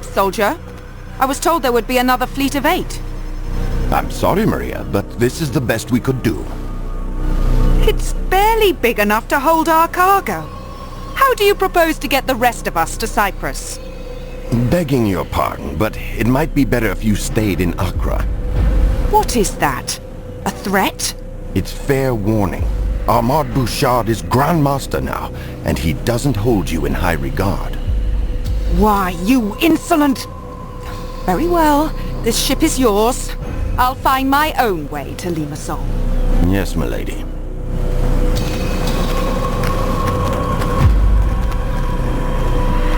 soldier. I was told there would be another fleet of 8. I'm sorry, Maria, but this is the best we could do. It's barely big enough to hold our cargo. How do you propose to get the rest of us to Cyprus? Begging your pardon, but it might be better if you stayed in Accra. What is that? A threat? It's fair warning. Ahmad Bouchard is Grand Master now, and he doesn't hold you in high regard. Why, you insolent... Very well, this ship is yours. I'll find my own way to Limassol. Yes, milady.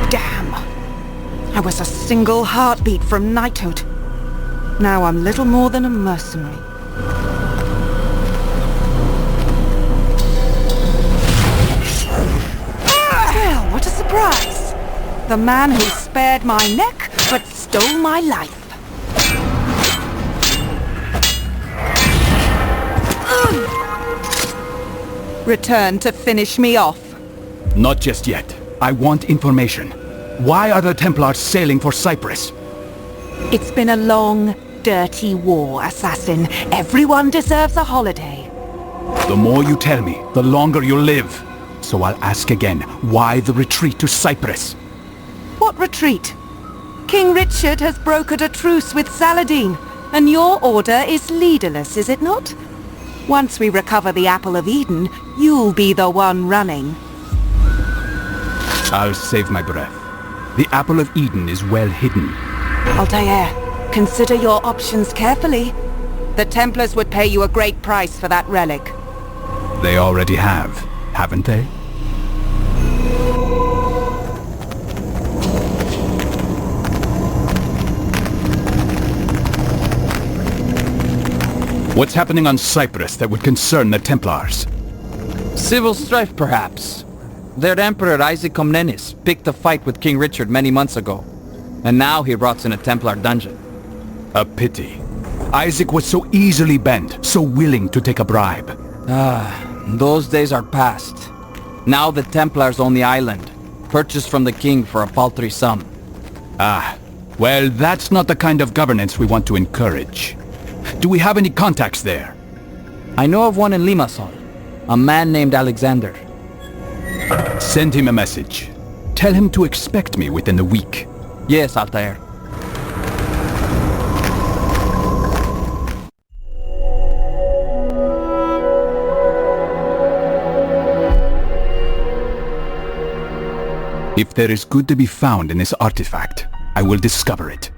Damn! I was a single heartbeat from knighthood. Now I'm little more than a mercenary. Well, what a surprise! The man who spared my neck, but stole my life. Return to finish me off. Not just yet. I want information. Why are the Templars sailing for Cyprus? It's been a long, dirty war, assassin. Everyone deserves a holiday. The more you tell me, the longer you'll live. So I'll ask again, why the retreat to Cyprus? What retreat? King Richard has brokered a truce with Saladin, and your order is leaderless, is it not? Once we recover the Apple of Eden, you'll be the one running. I'll save my breath. The Apple of Eden is well hidden. Altair, consider your options carefully. The Templars would pay you a great price for that relic. They already have, haven't they? What's happening on Cyprus that would concern the Templars? Civil strife, perhaps. Their Emperor Isaac Comnenus picked a fight with King Richard many months ago, and now he rots in a Templar dungeon. A pity. Isaac was so easily bent, so willing to take a bribe. Those days are past. Now the Templars own the island, purchased from the king for a paltry sum. Well, that's not the kind of governance we want to encourage. Do we have any contacts there? I know of one in Limassol, a man named Alexander. Send him a message. Tell him to expect me within the week. Yes, Altair. If there is good to be found in this artifact, I will discover it.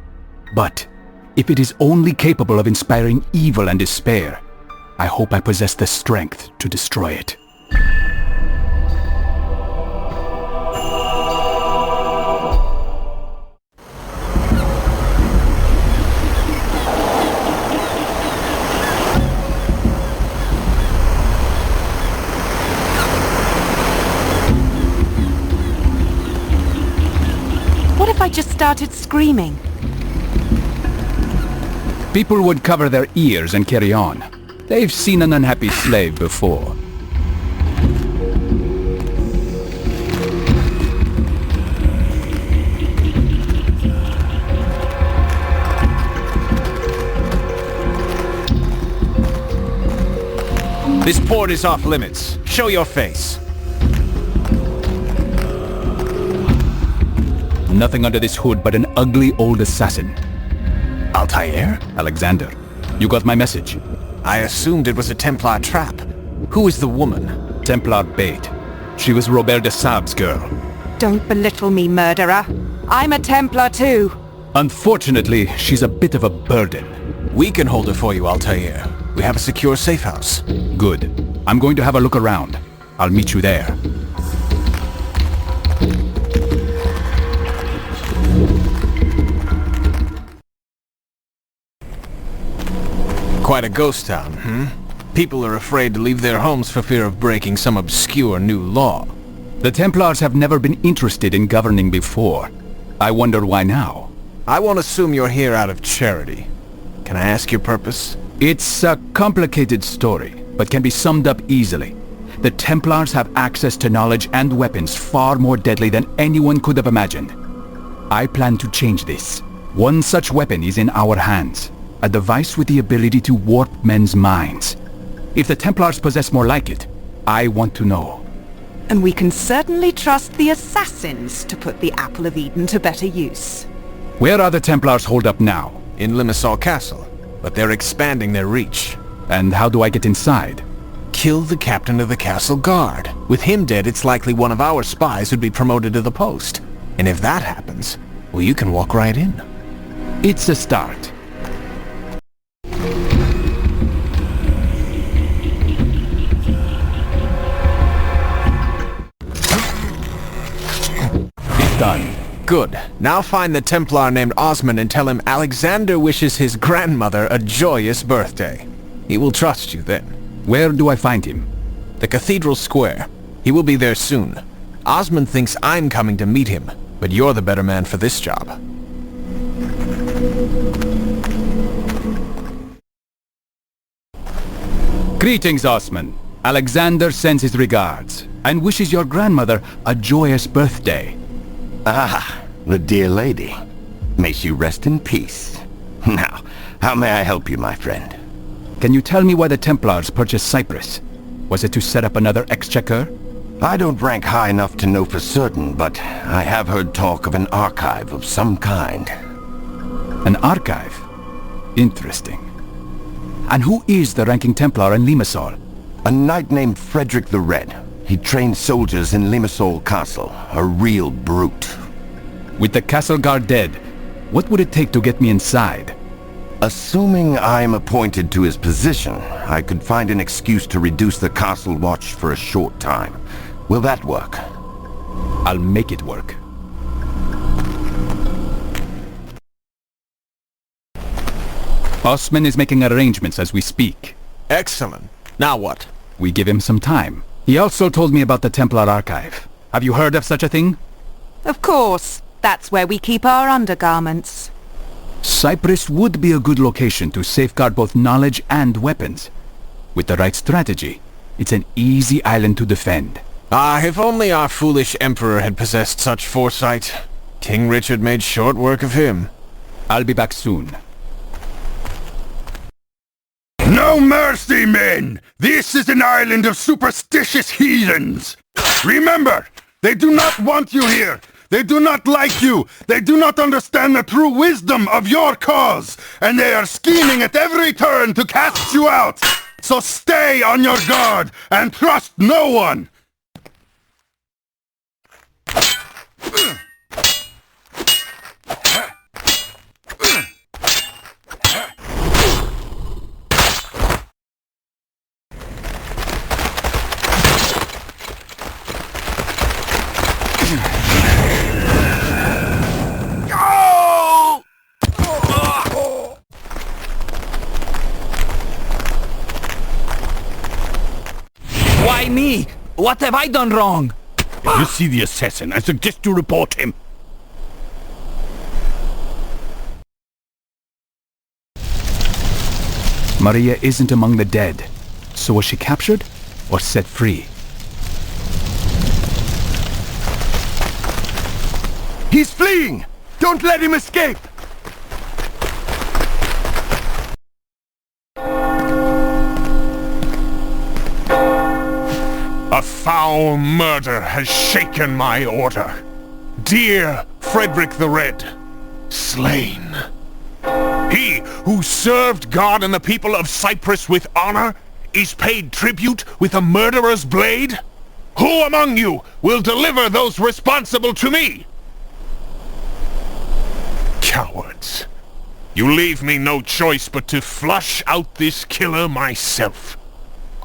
But if it is only capable of inspiring evil and despair, I hope I possess the strength to destroy it. What if I just started screaming? People would cover their ears and carry on. They've seen an unhappy slave before. This port is off limits. Show your face. Nothing under this hood but an ugly old assassin. Altair? Alexander, you got my message. I assumed it was a Templar trap. Who is the woman? Templar bait. She was Robert de Sab's girl. Don't belittle me, murderer. I'm a Templar too. Unfortunately, she's a bit of a burden. We can hold her for you, Altair. We have a secure safe house. Good. I'm going to have a look around. I'll meet you there. Quite a ghost town, People are afraid to leave their homes for fear of breaking some obscure new law. The Templars have never been interested in governing before. I wonder why now. I won't assume you're here out of charity. Can I ask your purpose? It's a complicated story, but can be summed up easily. The Templars have access to knowledge and weapons far more deadly than anyone could have imagined. I plan to change this. One such weapon is in our hands. A device with the ability to warp men's minds. If the Templars possess more like it, I want to know. And we can certainly trust the assassins to put the Apple of Eden to better use. Where are the Templars holed up now? In Limassol Castle, but they're expanding their reach. And how do I get inside? Kill the captain of the castle guard. With him dead, it's likely one of our spies would be promoted to the post. And if that happens, well, you can walk right in. It's a start. It's done. Good. Now find the Templar named Osmond and tell him Alexander wishes his grandmother a joyous birthday. He will trust you then. Where do I find him? The Cathedral Square. He will be there soon. Osmond thinks I'm coming to meet him, but you're the better man for this job. Greetings, Osman. Alexander sends his regards and wishes your grandmother a joyous birthday. Ah, the dear lady. May she rest in peace. Now, how may I help you, my friend? Can you tell me why the Templars purchased Cyprus? Was it to set up another exchequer? I don't rank high enough to know for certain, but I have heard talk of an archive of some kind. An archive? Interesting. And who is the ranking Templar in Limassol? A knight named Frederick the Red. He trained soldiers in Limassol Castle. A real brute. With the castle guard dead, what would it take to get me inside? Assuming I'm appointed to his position, I could find an excuse to reduce the castle watch for a short time. Will that work? I'll make it work. Osman is making arrangements as we speak. Excellent. Now what? We give him some time. He also told me about the Templar archive. Have you heard of such a thing? Of course. That's where we keep our undergarments. Cyprus would be a good location to safeguard both knowledge and weapons. With the right strategy, it's an easy island to defend. Ah, if only our foolish emperor had possessed such foresight. King Richard made short work of him. I'll be back soon. No mercy, men! This is an island of superstitious heathens! Remember, they do not want you here! They do not like you! They do not understand the true wisdom of your cause! And they are scheming at every turn to cast you out! So stay on your guard and trust no one! Why me? What have I done wrong? If you see the assassin, I suggest you report him. Maria isn't among the dead. So was she captured or set free? He's fleeing! Don't let him escape! A foul murder has shaken my order. Dear Frederick the Red, slain. He who served God and the people of Cyprus with honor is paid tribute with a murderer's blade? Who among you will deliver those responsible to me? Cowards. You leave me no choice but to flush out this killer myself.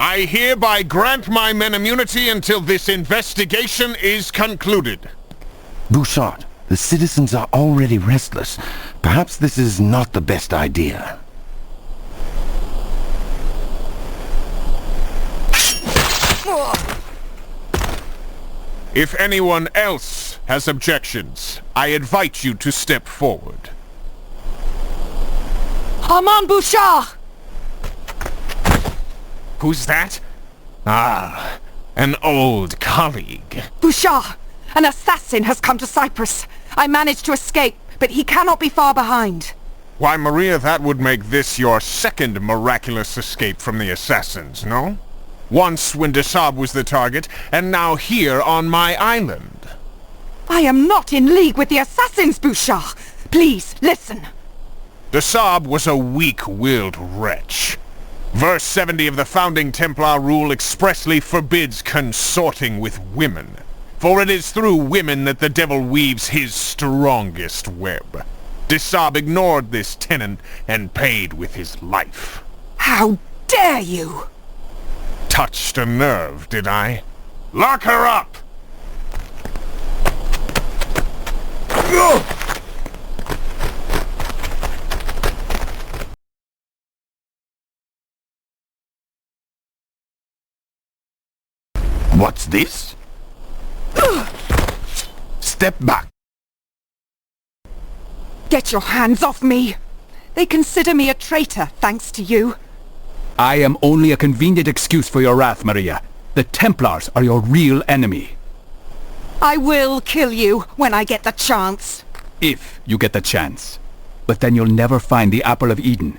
I hereby grant my men immunity until this investigation is concluded. Bouchard, the citizens are already restless. Perhaps this is not the best idea. If anyone else has objections, I invite you to step forward. Armand Bouchard! Who's that? Ah, an old colleague. Bouchard! An assassin has come to Cyprus! I managed to escape, but he cannot be far behind. Why, Maria, that would make this your second miraculous escape from the assassins, no? Once when Desab was the target, and now here on my island. I am not in league with the assassins, Bouchard. Please, listen. Desab was a weak-willed wretch. Verse 70 of the founding Templar rule expressly forbids consorting with women. For it is through women that the devil weaves his strongest web. Desab ignored this tenet and paid with his life. How dare you! Touched a nerve, did I? Lock her up! What's this? Step back. Get your hands off me! They consider me a traitor, thanks to you. I am only a convenient excuse for your wrath, Maria. The Templars are your real enemy. I will kill you when I get the chance. If you get the chance. But then you'll never find the Apple of Eden.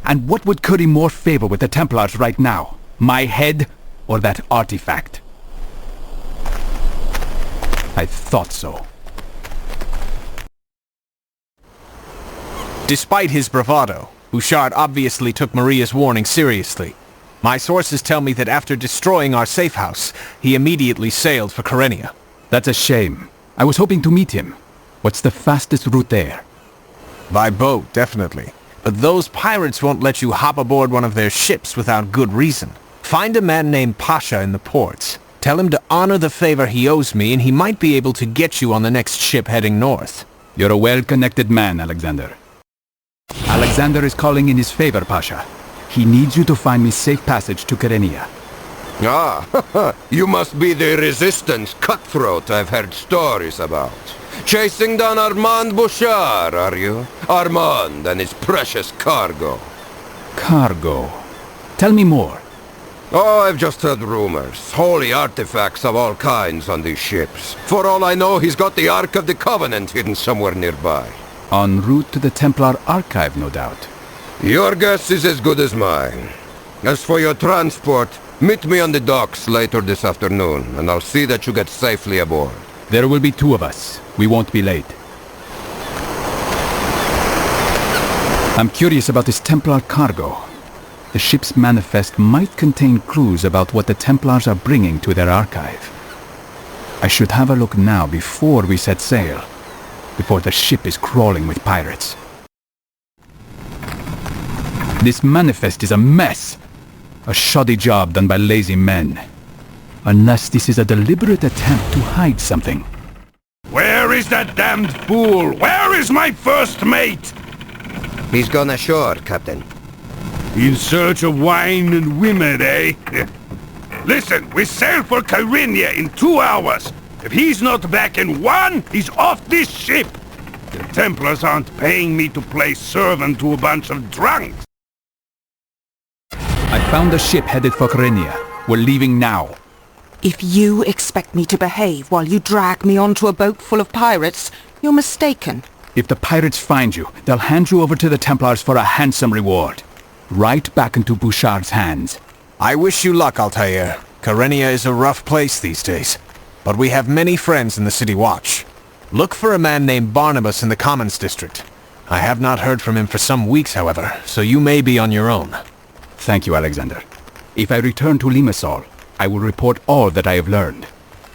And what would curry more favor with the Templars right now? My head or that artifact? I thought so. Despite his bravado, Bouchard obviously took Maria's warning seriously. My sources tell me that after destroying our safe house, he immediately sailed for Kyrenia. That's a shame. I was hoping to meet him. What's the fastest route there? By boat, definitely. But those pirates won't let you hop aboard one of their ships without good reason. Find a man named Pasha in the ports. Tell him to honor the favor he owes me, and he might be able to get you on the next ship heading north. You're a well-connected man, Alexander. Alexander is calling in his favor, Pasha. He needs you to find me safe passage to Kyrenia. Ah, you must be the resistance cutthroat I've heard stories about. Chasing down Armand Bouchard, are you? Armand and his precious cargo. Cargo. Tell me more. Oh, I've just heard rumors. Holy artifacts of all kinds on these ships. For all I know, he's got the Ark of the Covenant hidden somewhere nearby. En route to the Templar Archive, no doubt. Your guess is as good as mine. As for your transport, meet me on the docks later this afternoon, and I'll see that you get safely aboard. There will be two of us. We won't be late. I'm curious about this Templar cargo. The ship's manifest might contain clues about what the Templars are bringing to their archive. I should have a look now before we set sail. Before the ship is crawling with pirates. This manifest is a mess. A shoddy job done by lazy men. Unless this is a deliberate attempt to hide something. Where is that damned fool? Where is my first mate? He's gone ashore, Captain. In search of wine and women, eh? Listen, we sail for Kyrenia in 2 hours. If he's not back in 1, he's off this ship. The Templars aren't paying me to play servant to a bunch of drunks. I found a ship headed for Kyrenia. We're leaving now. If you expect me to behave while you drag me onto a boat full of pirates, you're mistaken. If the pirates find you, they'll hand you over to the Templars for a handsome reward. Right back into Bouchard's hands. I wish you luck, Altair. Kyrenia is a rough place these days. But we have many friends in the City Watch. Look for a man named Barnabas in the Commons District. I have not heard from him for some weeks, however, so you may be on your own. Thank you, Alexander. If I return to Limassol, I will report all that I have learned.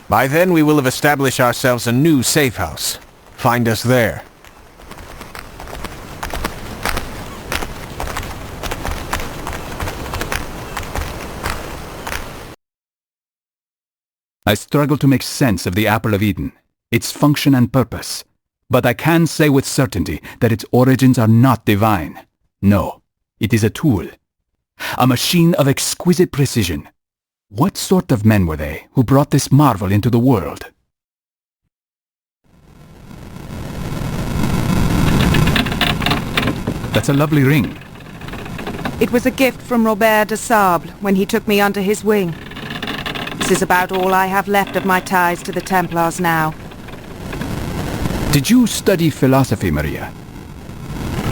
By then we will have established ourselves a new safe house. Find us there. I struggle to make sense of the Apple of Eden, its function and purpose. But I can say with certainty that its origins are not divine. No, it is a tool. A machine of exquisite precision. What sort of men were they who brought this marvel into the world? That's a lovely ring. It was a gift from Robert de Sable when he took me under his wing. This is about all I have left of my ties to the Templars now. Did you study philosophy, Maria?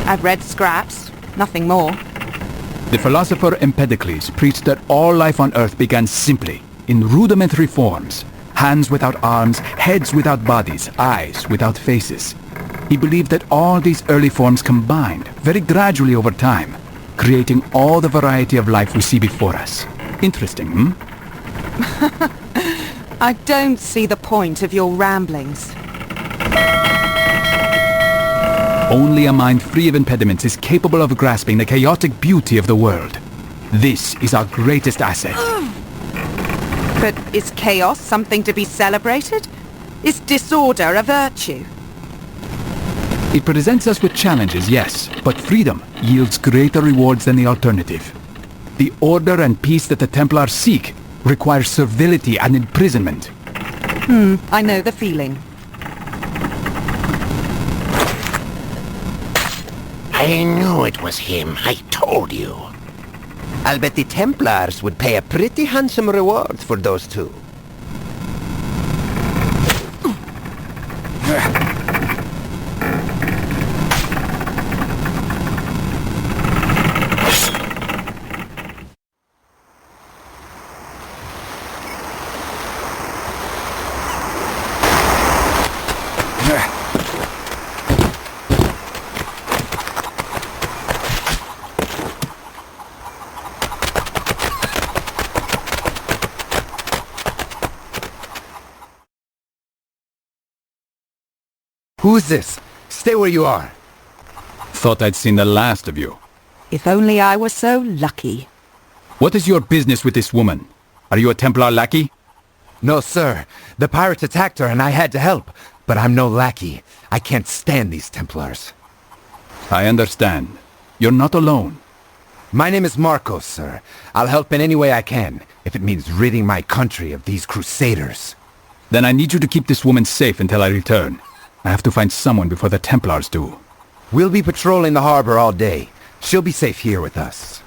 I've read scraps, nothing more. The philosopher Empedocles preached that all life on Earth began simply, in rudimentary forms. Hands without arms, heads without bodies, eyes without faces. He believed that all these early forms combined, very gradually over time, creating all the variety of life we see before us. Interesting, hmm? I don't see the point of your ramblings. Only a mind free of impediments is capable of grasping the chaotic beauty of the world. This is our greatest asset. But is chaos something to be celebrated? Is disorder a virtue? It presents us with challenges, yes, but freedom yields greater rewards than the alternative. The order and peace that the Templars seek requires servility and imprisonment. I know the feeling. I knew it was him. I told you. I'll bet the Templars would pay a pretty handsome reward for those two. Who's this? Stay where you are. Thought I'd seen the last of you. If only I were so lucky. What is your business with this woman? Are you a Templar lackey? No, sir. The pirates attacked her and I had to help. But I'm no lackey. I can't stand these Templars. I understand. You're not alone. My name is Marcos, sir. I'll help in any way I can, if it means ridding my country of these crusaders. Then I need you to keep this woman safe until I return. I have to find someone before the Templars do. We'll be patrolling the harbor all day. She'll be safe here with us.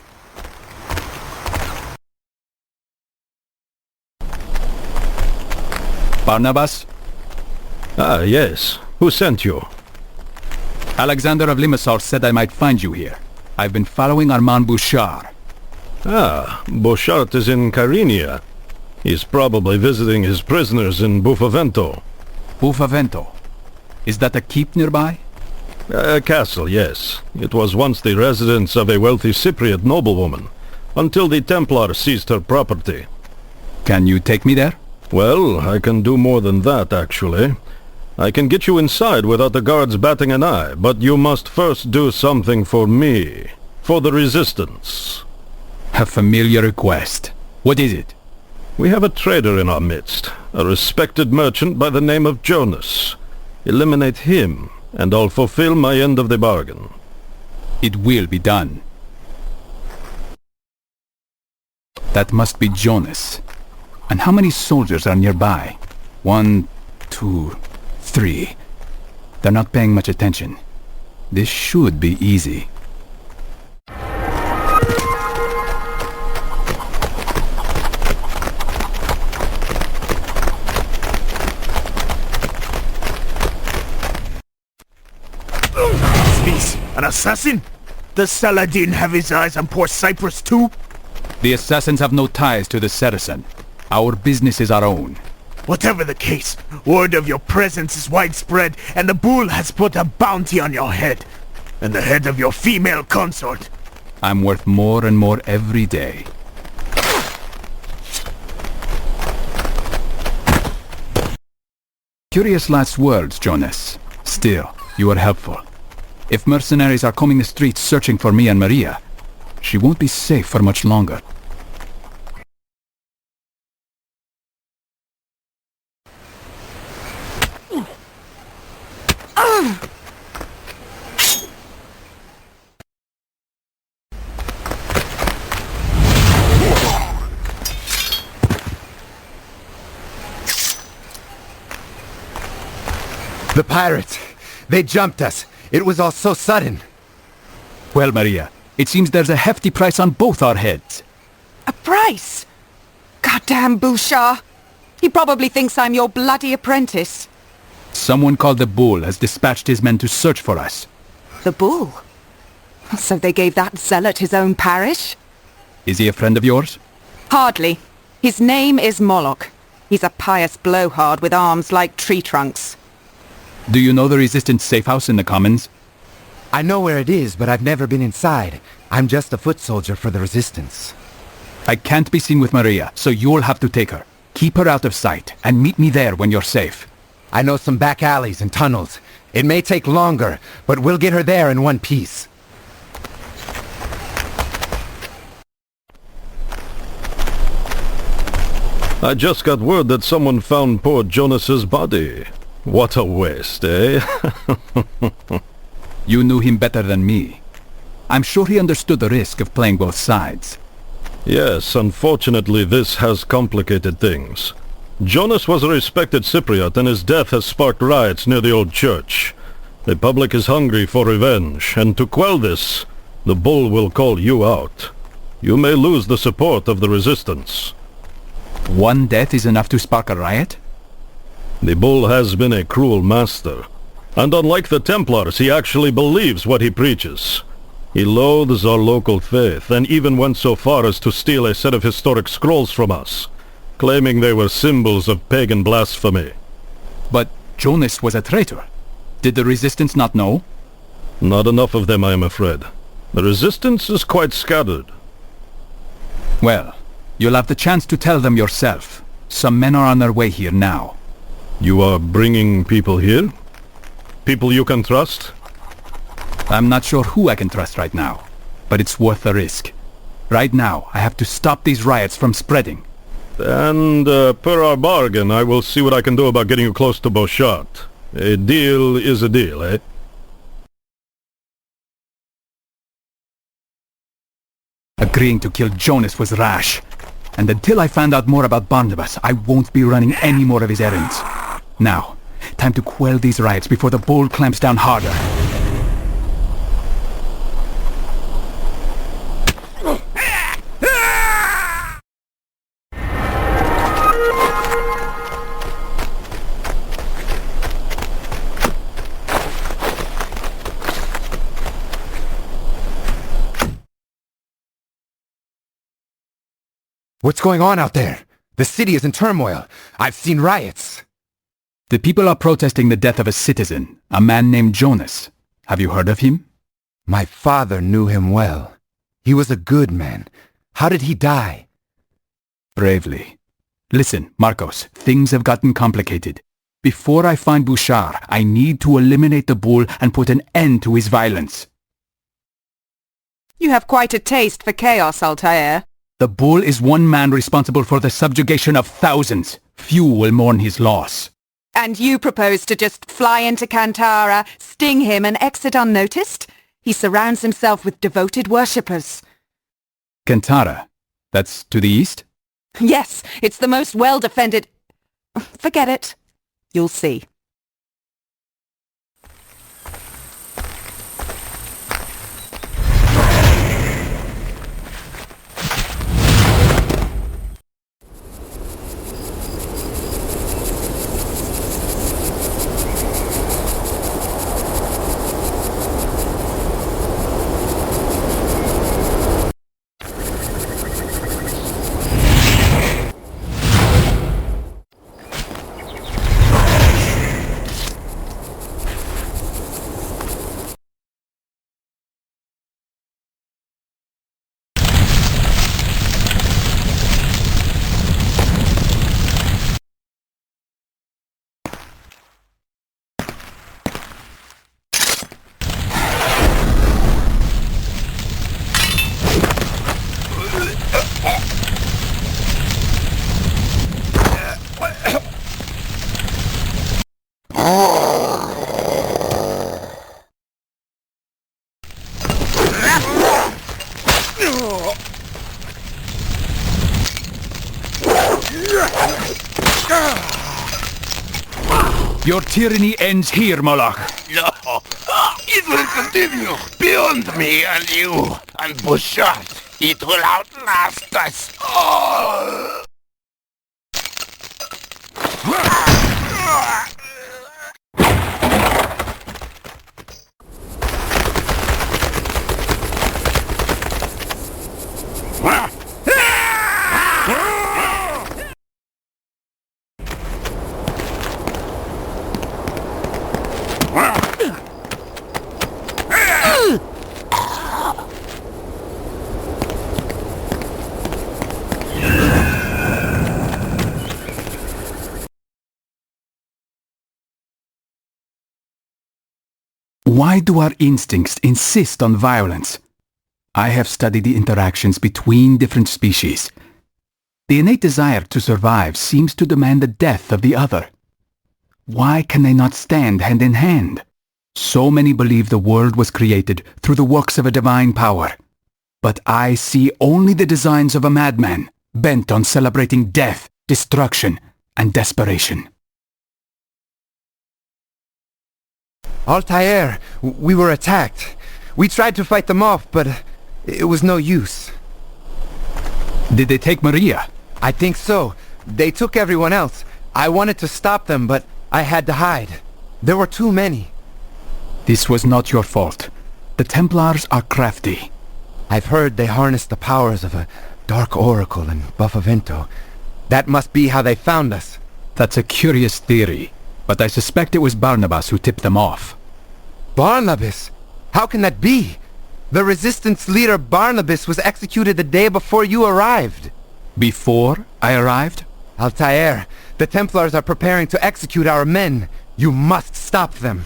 Barnabas? Ah, yes. Who sent you? Alexander of Limassol said I might find you here. I've been following Armand Bouchard. Ah, Bouchard is in Carinthia. He's probably visiting his prisoners in Buffavento. Buffavento? Is that a keep nearby? A castle, yes. It was once the residence of a wealthy Cypriot noblewoman, until the Templars seized her property. Can you take me there? Well, I can do more than that, actually. I can get you inside without the guards batting an eye, but you must first do something for me. For the Resistance. A familiar request. What is it? We have a trader in our midst, a respected merchant by the name of Jonas. Eliminate him, and I'll fulfill my end of the bargain. It will be done. That must be Jonas. And how many soldiers are nearby? 1, 2, 3. They're not paying much attention. This should be easy. An assassin? Does Saladin have his eyes on poor Cyprus too? The assassins have no ties to the Saracen. Our business is our own. Whatever the case, word of your presence is widespread, and the bull has put a bounty on your head. And the head of your female consort. I'm worth more and more every day. Curious last words, Jonas. Still, you are helpful. If mercenaries are combing the streets searching for me and Maria, she won't be safe for much longer. The pirates! They jumped us! It was all so sudden! Well, Maria, it seems there's a hefty price on both our heads. A price? Goddamn Bouchard! He probably thinks I'm your bloody apprentice. Someone called the Bull has dispatched his men to search for us. The Bull? So they gave that zealot his own parish? Is he a friend of yours? Hardly. His name is Moloch. He's a pious blowhard with arms like tree trunks. Do you know the Resistance safe house in the Commons? I know where it is, but I've never been inside. I'm just a foot soldier for the Resistance. I can't be seen with Maria, so you'll have to take her. Keep her out of sight, and meet me there when you're safe. I know some back alleys and tunnels. It may take longer, but we'll get her there in one piece. I just got word that someone found poor Jonas's body. What a waste, eh? You knew him better than me. I'm sure he understood the risk of playing both sides. Yes, unfortunately this has complicated things. Jonas was a respected Cypriot, and his death has sparked riots near the old church. The public is hungry for revenge, and to quell this, the Bull will call you out. You may lose the support of the Resistance. One death is enough to spark a riot? The Bull has been a cruel master, and unlike the Templars, he actually believes what he preaches. He loathes our local faith, and even went so far as to steal a set of historic scrolls from us, claiming they were symbols of pagan blasphemy. But Jonas was a traitor. Did the Resistance not know? Not enough of them, I am afraid. The Resistance is quite scattered. Well, you'll have the chance to tell them yourself. Some men are on their way here now. You are bringing people here? People you can trust? I'm not sure who I can trust right now, but it's worth the risk. Right now, I have to stop these riots from spreading. And per our bargain, I will see what I can do about getting you close to Beauchart. A deal is a deal, eh? Agreeing to kill Jonas was rash. And until I find out more about Barnabas, I won't be running any more of his errands. Now, time to quell these riots before the Bull clamps down harder. What's going on out there? The city is in turmoil. I've seen riots. The people are protesting the death of a citizen, a man named Jonas. Have you heard of him? My father knew him well. He was a good man. How did he die? Bravely. Listen, Marcos, things have gotten complicated. Before I find Bouchard, I need to eliminate the Bull and put an end to his violence. You have quite a taste for chaos, Altair. The Bull is one man responsible for the subjugation of thousands. Few will mourn his loss. And you propose to just fly into Kantara, sting him and exit unnoticed? He surrounds himself with devoted worshippers. Kantara? That's to the east? Yes, it's the most well-defended... Forget it. You'll see. Your tyranny ends here, Moloch. No, it will continue beyond me and you and Bouchard. It will outlast us all. Why do our instincts insist on violence? I have studied the interactions between different species. The innate desire to survive seems to demand the death of the other. Why can they not stand hand in hand? So many believe the world was created through the works of a divine power. But I see only the designs of a madman, bent on celebrating death, destruction, and desperation. Altair, we were attacked. We tried to fight them off, but it was no use. Did they take Maria? I think so. They took everyone else. I wanted to stop them, but I had to hide. There were too many. This was not your fault. The Templars are crafty. I've heard they harnessed the powers of a dark oracle in Buffavento. That must be how they found us. That's a curious theory, but I suspect it was Barnabas who tipped them off. Barnabas? How can that be? The resistance leader Barnabas was executed the day before you arrived. Before I arrived? Altair, the Templars are preparing to execute our men. You must stop them.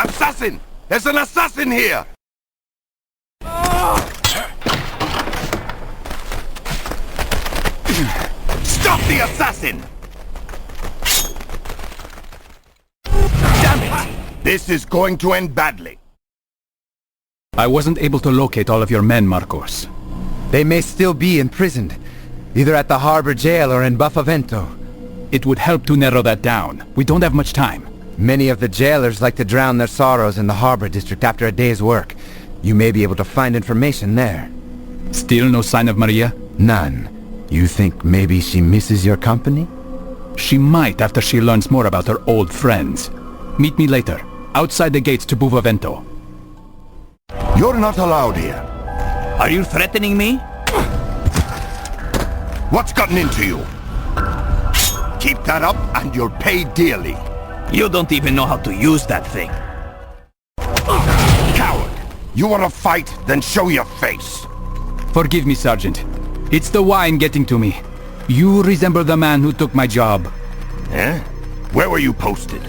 Assassin! There's an assassin here! Stop the assassin! Damn it! This is going to end badly. I wasn't able to locate all of your men, Marcos. They may still be imprisoned, either at the harbor jail or in Buffavento. It would help to narrow that down. We don't have much time. Many of the jailers like to drown their sorrows in the harbor district after a day's work. You may be able to find information there. Still no sign of Maria? None. You think maybe she misses your company? She might after she learns more about her old friends. Meet me later, outside the gates to Buffavento. You're not allowed here. Are you threatening me? What's gotten into you? Keep that up and you'll pay dearly. You don't even know how to use that thing. Coward! You want to fight? Then show your face. Forgive me, Sergeant. It's the wine getting to me. You resemble the man who took my job. Eh? Where were you posted?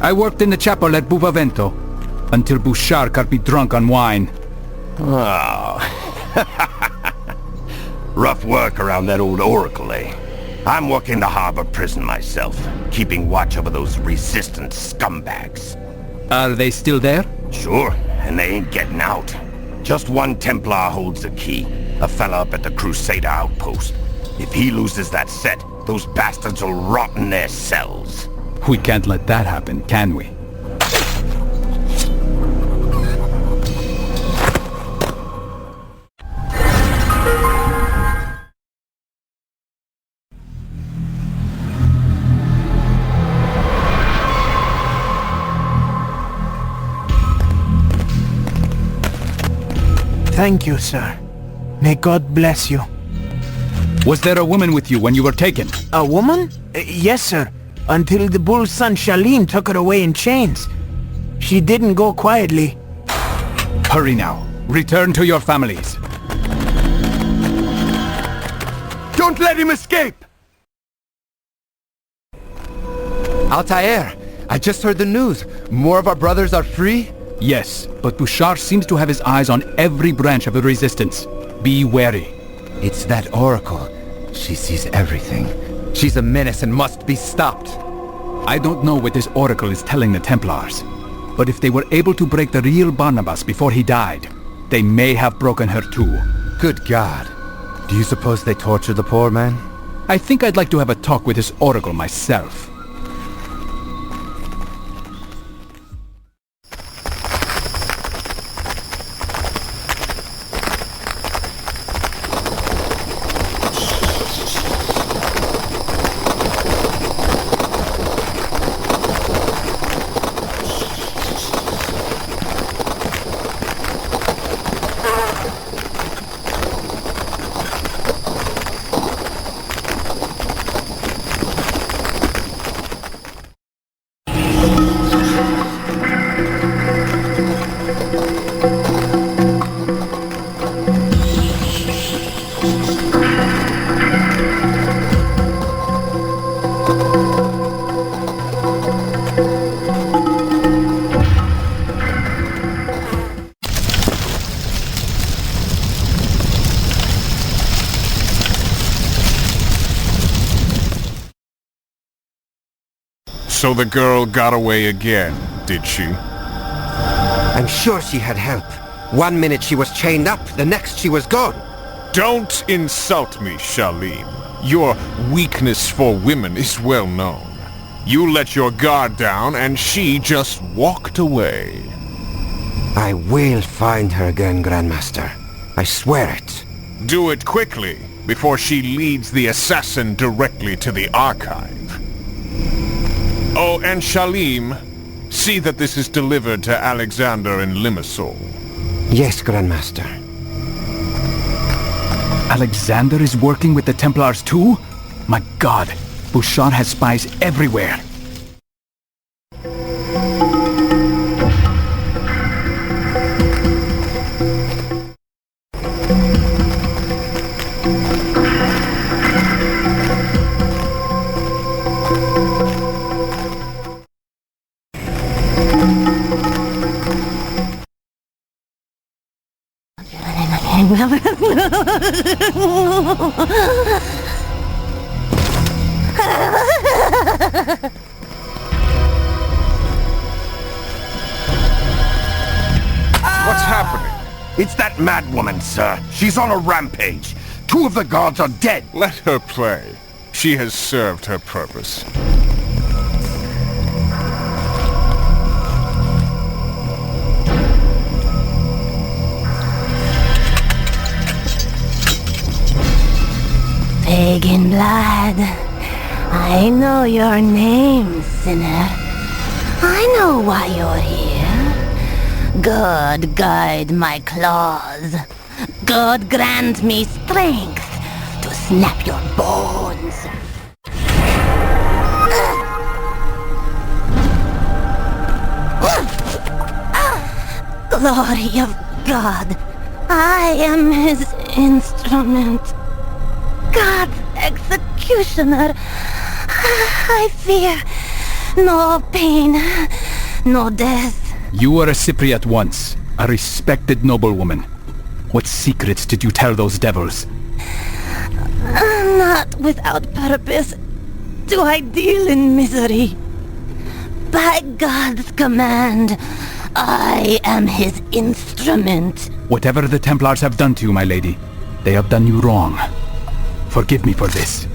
I worked in the chapel at Buffavento, until Bouchard got me drunk on wine. Oh. Rough work around that old oracle, eh? I'm working the harbor prison myself, keeping watch over those resistant scumbags. Are they still there? Sure, and they ain't getting out. Just one Templar holds the key, a fella up at the Crusader outpost. If he loses that set, those bastards will rot in their cells. We can't let that happen, can we? Thank you, sir. May God bless you. Was there a woman with you when you were taken? A woman? Yes, sir. Until the bull's son Shalim took her away in chains. She didn't go quietly. Hurry now. Return to your families. Don't let him escape! Altair, I just heard the news. More of our brothers are free? Yes, but Bouchard seems to have his eyes on every branch of the resistance. Be wary. It's that oracle. She sees everything. She's a menace and must be stopped. I don't know what this oracle is telling the Templars, but if they were able to break the real Barnabas before he died, they may have broken her too. Good God. Do you suppose they torture the poor man? I think I'd like to have a talk with this oracle myself. So the girl got away again, did she? I'm sure she had help. 1 minute she was chained up, the next she was gone. Don't insult me, Shalim. Your weakness for women is well known. You let your guard down and she just walked away. I will find her again, Grandmaster. I swear it. Do it quickly, before she leads the assassin directly to the archive. Oh, and Shalim, see that this is delivered to Alexander in Limassol. Yes, Grandmaster. Alexander is working with the Templars too? My god, Bouchard has spies everywhere. What's happening? It's that mad woman, sir. She's on a rampage. 2 of the guards are dead. Let her play. She has served her purpose. Pagan blood. I know your name, sinner. I know why you're here. God guide my claws. God grant me strength to snap your bones. Glory of God. I am his instrument. God's executioner. I fear no pain, no death. You were a Cypriot once, a respected noblewoman. What secrets did you tell those devils? Not without purpose do I deal in misery. By God's command, I am his instrument. Whatever the Templars have done to you, my lady, they have done you wrong. Forgive me for this.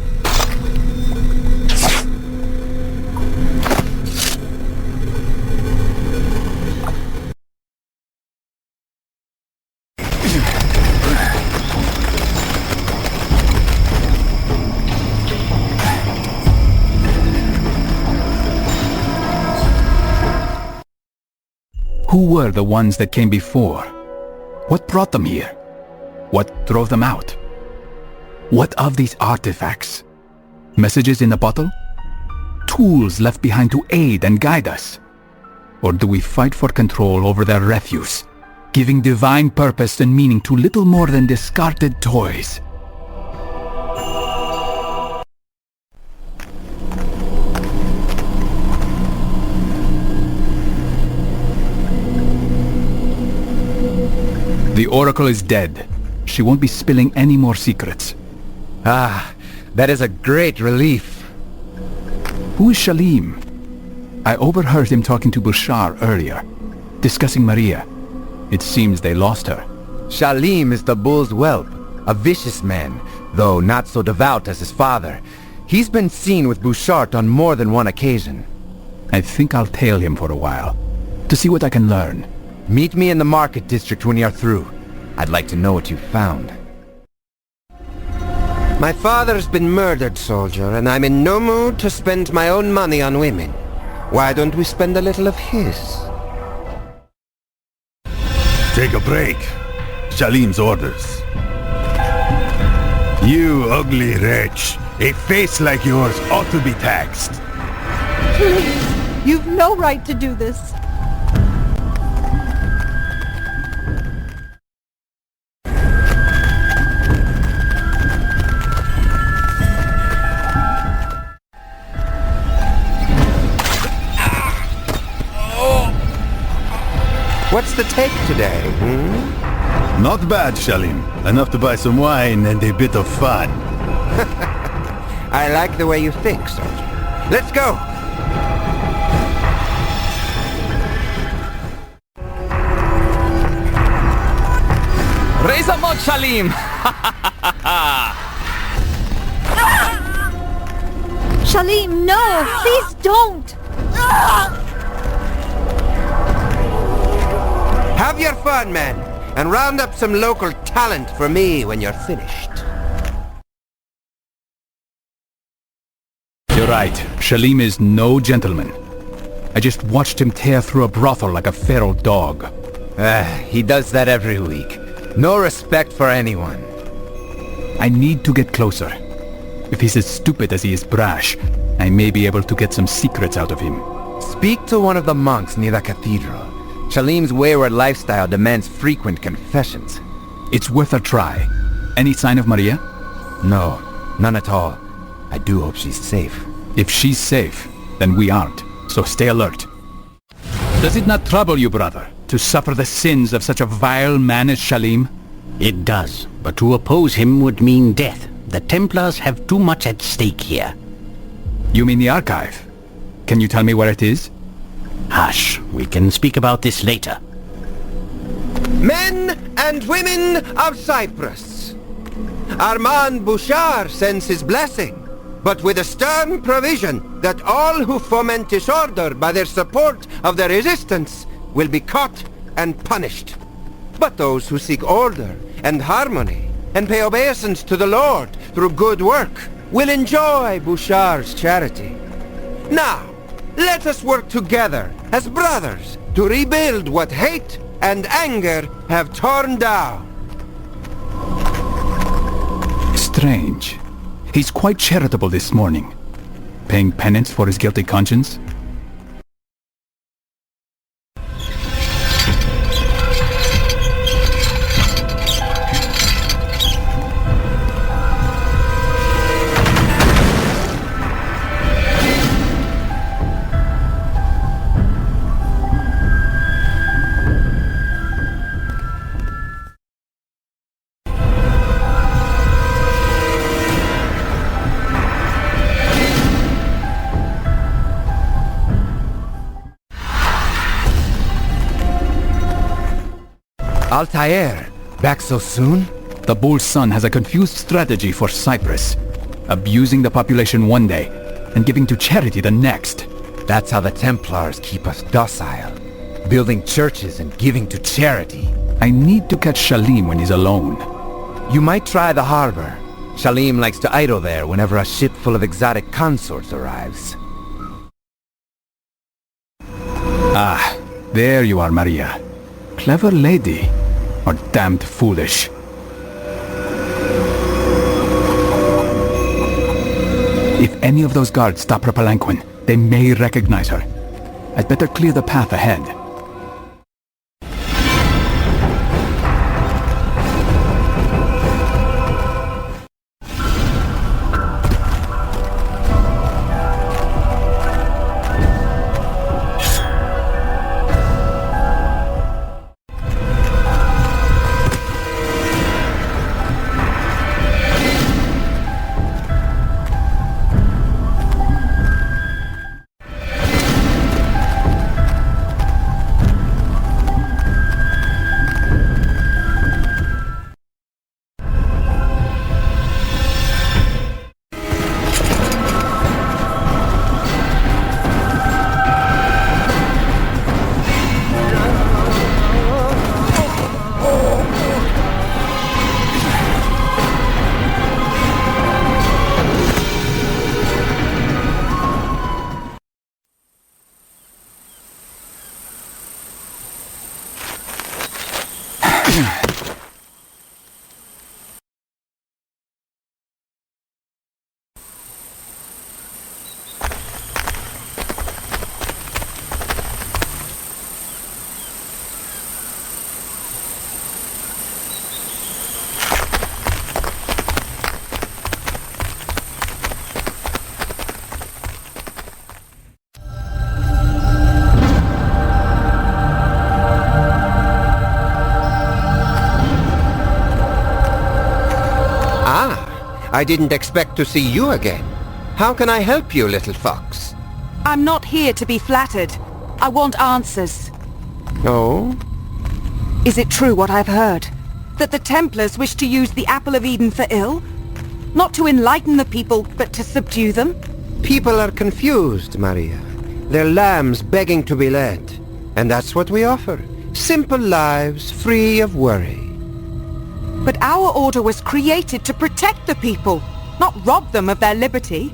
Who were the ones that came before? What brought them here? What drove them out? What of these artifacts? Messages in a bottle? Tools left behind to aid and guide us? Or do we fight for control over their refuse, giving divine purpose and meaning to little more than discarded toys? The Oracle is dead. She won't be spilling any more secrets. Ah, that is a great relief. Who is Shalim? I overheard him talking to Bouchard earlier, discussing Maria. It seems they lost her. Shalim is the bull's whelp, a vicious man, though not so devout as his father. He's been seen with Bouchard on more than one occasion. I think I'll tail him for a while, to see what I can learn. Meet me in the market district when you're through. I'd like to know what you found. My father's been murdered, soldier, and I'm in no mood to spend my own money on women. Why don't we spend a little of his? Take a break. Shalim's orders. You ugly wretch. A face like yours ought to be taxed. Please, you've no right to do this. What's the take today, Not bad, Shalim. Enough to buy some wine and a bit of fun. I like the way you think, soldier. Let's go! Raise a mud, Shalim! Shalim, no! Please don't! Have your fun, men, and round up some local talent for me when you're finished. You're right. Shalim is no gentleman. I just watched him tear through a brothel like a feral dog. He does that every week. No respect for anyone. I need to get closer. If he's as stupid as he is brash, I may be able to get some secrets out of him. Speak to one of the monks near the cathedral. Shalim's wayward lifestyle demands frequent confessions. It's worth a try. Any sign of Maria? No, none at all. I do hope she's safe. If she's safe, then we aren't. So stay alert. Does it not trouble you, brother, to suffer the sins of such a vile man as Shalim? It does, but to oppose him would mean death. The Templars have too much at stake here. You mean the archive? Can you tell me where it is? Hush, we can speak about this later. Men and women of Cyprus, Armand Bouchard sends his blessing, but with a stern provision that all who foment disorder by their support of the resistance will be caught and punished. But those who seek order and harmony and pay obeisance to the Lord through good work will enjoy Bouchard's charity. Now, let us work together as brothers to rebuild what hate and anger have torn down. Strange. He's quite charitable this morning. Paying penance for his guilty conscience? Altair, back so soon? The bull's son has a confused strategy for Cyprus. Abusing the population one day, and giving to charity the next. That's how the Templars keep us docile. Building churches and giving to charity. I need to catch Shalim when he's alone. You might try the harbor. Shalim likes to idle there whenever a ship full of exotic consorts arrives. Ah, there you are, Maria. Clever lady, or damned foolish. If any of those guards stop her palanquin, they may recognize her. I'd better clear the path ahead. I didn't expect to see you again. How can I help you, little fox? I'm not here to be flattered. I want answers. Oh? Is it true what I've heard? That the Templars wish to use the Apple of Eden for ill? Not to enlighten the people, but to subdue them? People are confused, Maria. They're lambs begging to be led. And that's what we offer. Simple lives, free of worry. But our order was created to protect the people, not rob them of their liberty.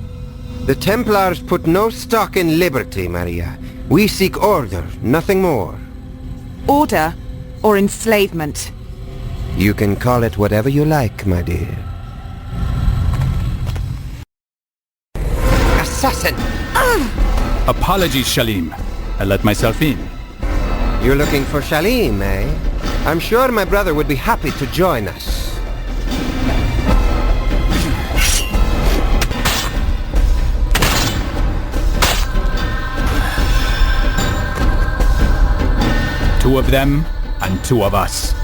The Templars put no stock in liberty, Maria. We seek order, nothing more. Order or enslavement? You can call it whatever you like, my dear. Assassin! Apologies, Shalim. I let myself in. You're looking for Shalim, eh? I'm sure my brother would be happy to join us. Two of them, and two of us.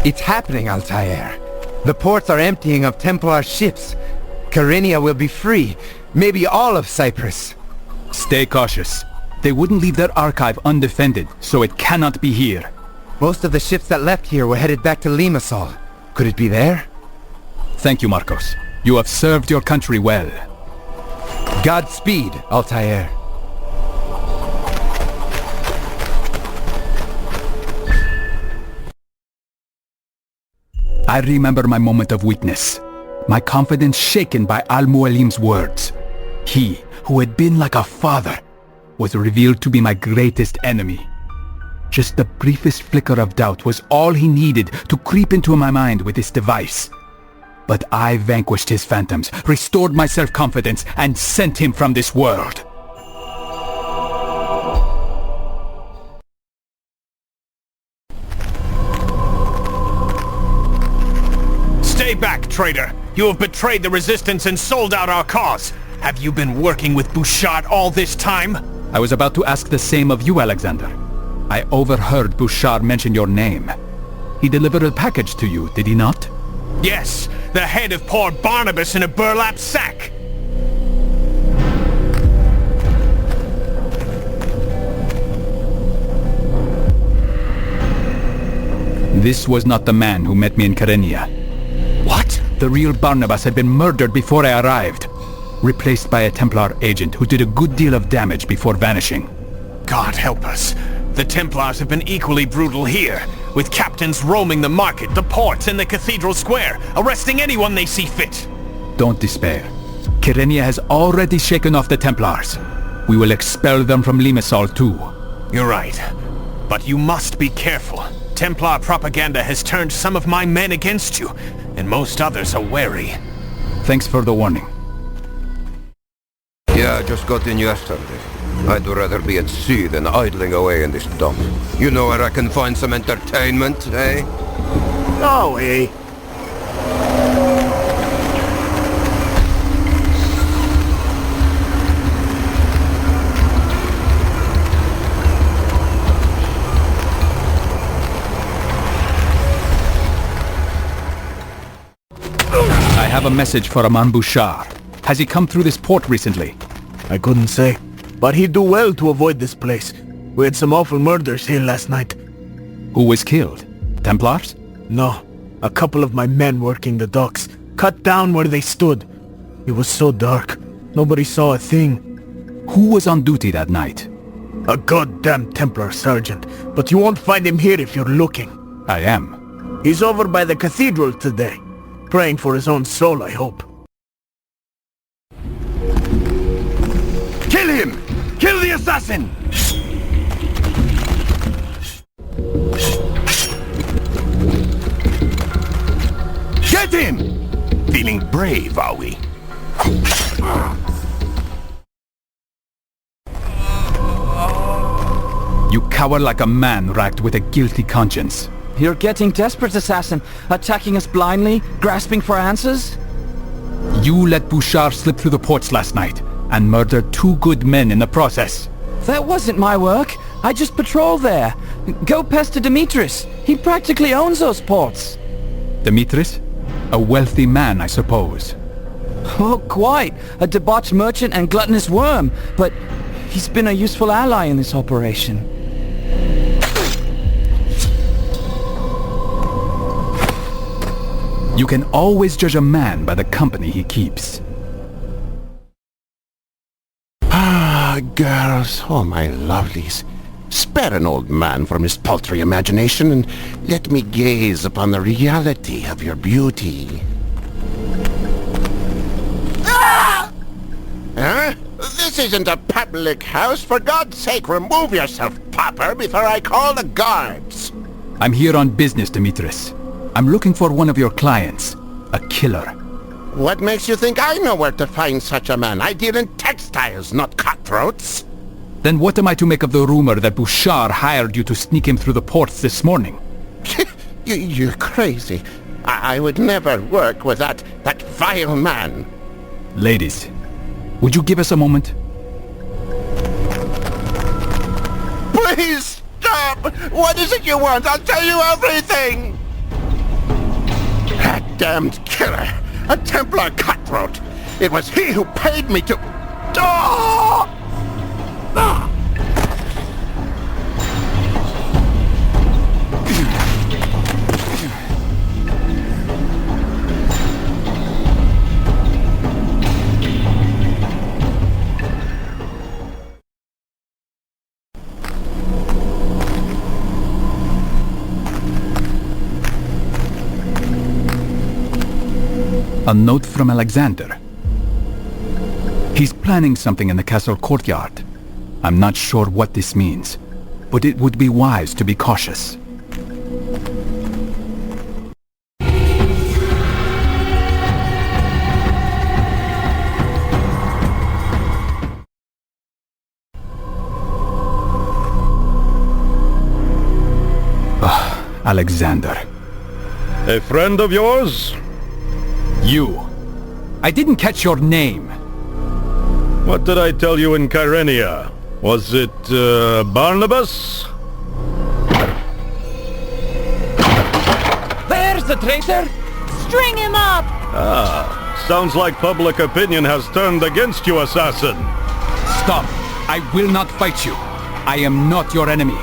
It's happening, Altair. The ports are emptying of Templar ships. Kyrenia will be free. Maybe all of Cyprus. Stay cautious. They wouldn't leave their archive undefended, so it cannot be here. Most of the ships that left here were headed back to Limassol. Could it be there? Thank you, Marcos. You have served your country well. Godspeed, Altair. I remember my moment of weakness. My confidence shaken by Al-Mualim's words. He, who had been like a father, was revealed to be my greatest enemy. Just the briefest flicker of doubt was all he needed to creep into my mind with this device. But I vanquished his phantoms, restored my self-confidence, and sent him from this world. Stay back, traitor! You have betrayed the Resistance and sold out our cause! Have you been working with Bouchard all this time? I was about to ask the same of you, Alexander. I overheard Bouchard mention your name. He delivered a package to you, did he not? Yes, the head of poor Barnabas in a burlap sack! This was not the man who met me in Kyrenia. What? The real Barnabas had been murdered before I arrived, replaced by a Templar agent who did a good deal of damage before vanishing. God help us. The Templars have been equally brutal here, with captains roaming the market, the ports, and the cathedral square, arresting anyone they see fit. Don't despair. Kyrenia has already shaken off the Templars. We will expel them from Limassol too. You're right. But you must be careful. Templar propaganda has turned some of my men against you, and most others are wary. Thanks for the warning. Yeah, I just got in yesterday. I'd rather be at sea than idling away in this dump. You know where I can find some entertainment, eh? No way. I have a message for Aman Bouchard. Has he come through this port recently? I couldn't say, but he'd do well to avoid this place. We had some awful murders here last night. Who was killed? Templars? No, a couple of my men working the docks, cut down where they stood. It was so dark, nobody saw a thing. Who was on duty that night? A goddamn Templar sergeant, but you won't find him here if you're looking. I am. He's over by the cathedral today, praying for his own soul, I hope. Kill him! Kill the assassin! Get him! Feeling brave, are we? You cower like a man racked with a guilty conscience. You're getting desperate, assassin. Attacking us blindly, grasping for answers? You let Bouchard slip through the ports last night and murder 2 good men in the process. That wasn't my work. I just patrolled there. Go pester Demetrius. He practically owns those ports. Demetrius? A wealthy man, I suppose. Oh, quite. A debauched merchant and gluttonous worm. But he's been a useful ally in this operation. You can always judge a man by the company he keeps. Ah, girls, oh my lovelies. Spare an old man from his paltry imagination and let me gaze upon the reality of your beauty. Ah! Huh? This isn't a public house. For God's sake, remove yourself, pauper, before I call the guards. I'm here on business, Demetrius. I'm looking for one of your clients, a killer. What makes you think I know where to find such a man? I deal in textiles, not cutthroats. Then what am I to make of the rumor that Bouchard hired you to sneak him through the ports this morning? You're crazy. I would never work with that vile man. Ladies, would you give us a moment? Please stop! What is it you want? I'll tell you everything! That damned killer! A Templar cutthroat! It was he who paid me to... Oh! Ah! A note from Alexander. He's planning something in the castle courtyard. I'm not sure what this means, but it would be wise to be cautious. Alexander. A friend of yours? You. I didn't catch your name. What did I tell you in Kyrenia? Was it, Barnabas? There's the traitor! String him up! Ah, sounds like public opinion has turned against you, assassin. Stop. I will not fight you. I am not your enemy.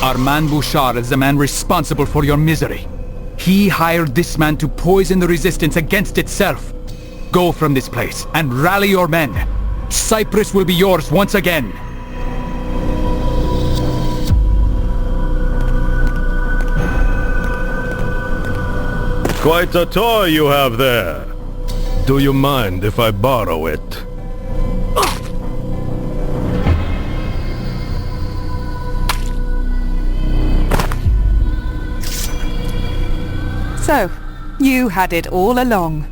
Armand Bouchard is the man responsible for your misery. He hired this man to poison the resistance against itself. Go from this place and rally your men. Cyprus will be yours once again. Quite a toy you have there. Do you mind if I borrow it? So, you had it all along.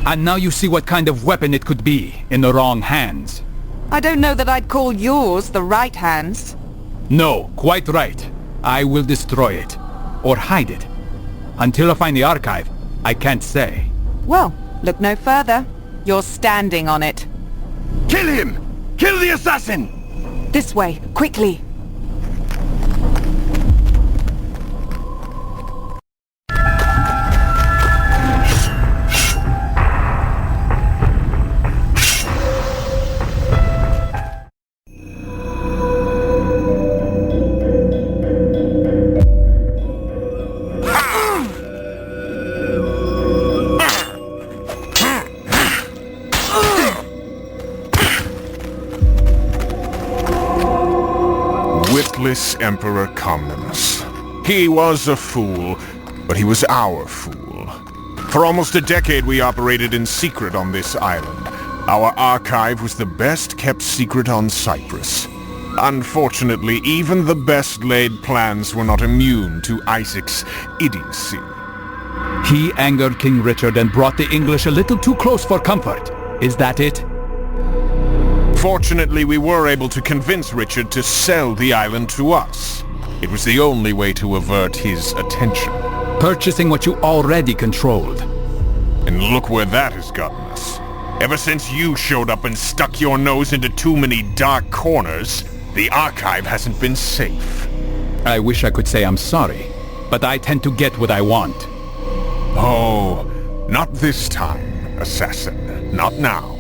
And now you see what kind of weapon it could be in the wrong hands. I don't know that I'd call yours the right hands. No, quite right. I will destroy it. Or hide it. Until I find the archive, I can't say. Well, look no further. You're standing on it. Kill him! Kill the assassin! This way, quickly. Emperor Comnenus. He was a fool, but he was our fool. For almost a decade we operated in secret on this island. Our archive was the best kept secret on Cyprus. Unfortunately, even the best laid plans were not immune to Isaac's idiocy. He angered King Richard and brought the English a little too close for comfort. Is that it? Fortunately, we were able to convince Richard to sell the island to us. It was the only way to avert his attention. Purchasing what you already controlled. And look where that has gotten us. Ever since you showed up and stuck your nose into too many dark corners, the archive hasn't been safe. I wish I could say I'm sorry, but I tend to get what I want. Oh, not this time, assassin. Not now.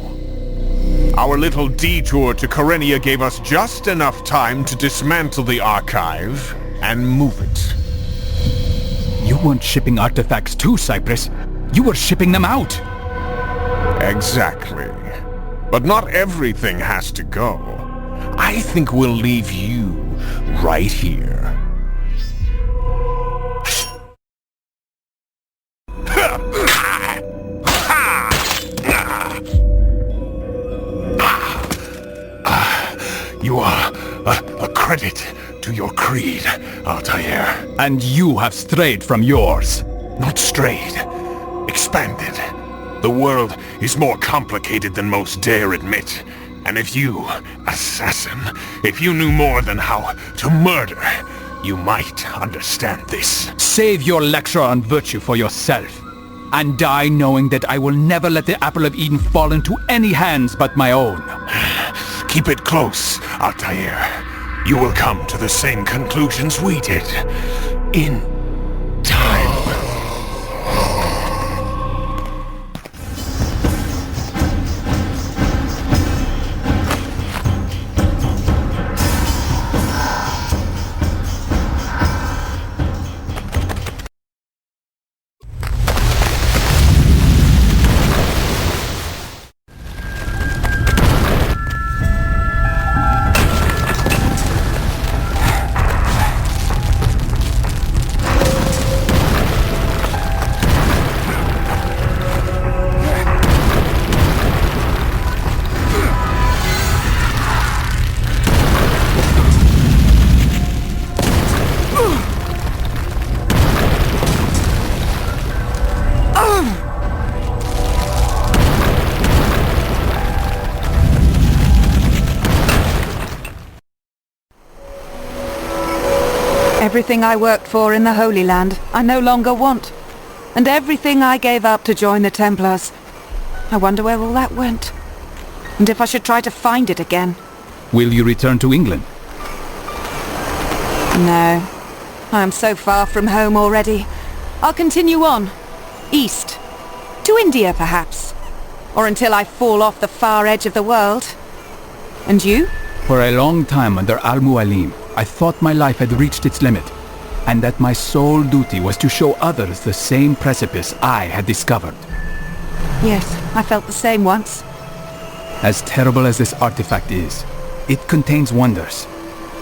Our little detour to Karenia gave us just enough time to dismantle the archive and move it. You weren't shipping artifacts to Cyprus. You were shipping them out. Exactly. But not everything has to go. I think we'll leave you right here. You are a credit to your creed, Altair. And you have strayed from yours. Not strayed. Expanded. The world is more complicated than most dare admit. And if you, assassin, if you knew more than how to murder, you might understand this. Save your lecture on virtue for yourself. And die knowing that I will never let the Apple of Eden fall into any hands but my own. Keep it close, Altair. You will come to the same conclusions we did. In time. Everything I worked for in the Holy Land, I no longer want. And everything I gave up to join the Templars. I wonder where all that went. And if I should try to find it again. Will you return to England? No. I am so far from home already. I'll continue on. East. To India, perhaps. Or until I fall off the far edge of the world. And you? For a long time under Al-Mualim, I thought my life had reached its limit, and that my sole duty was to show others the same precipice I had discovered. Yes, I felt the same once. As terrible as this artifact is, it contains wonders.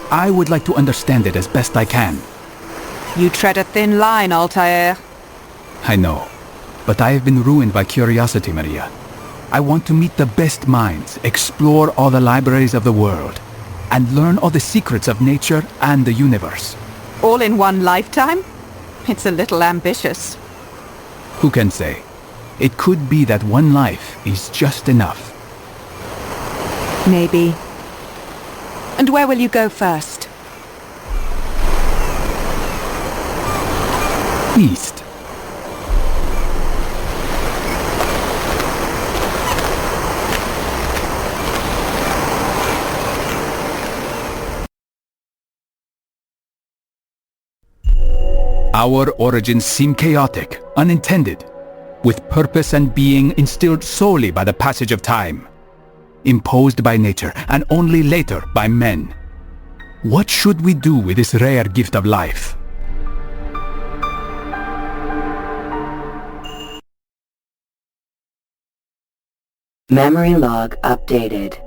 I would like to understand it as best I can. You tread a thin line, Altair. I know, but I have been ruined by curiosity, Maria. I want to meet the best minds, explore all the libraries of the world, and learn all the secrets of nature and the universe. All in one lifetime? It's a little ambitious. Who can say? It could be that one life is just enough. Maybe. And where will you go first? East. Our origins seem chaotic, unintended, with purpose and being instilled solely by the passage of time, imposed by nature and only later by men. What should we do with this rare gift of life? Memory log updated.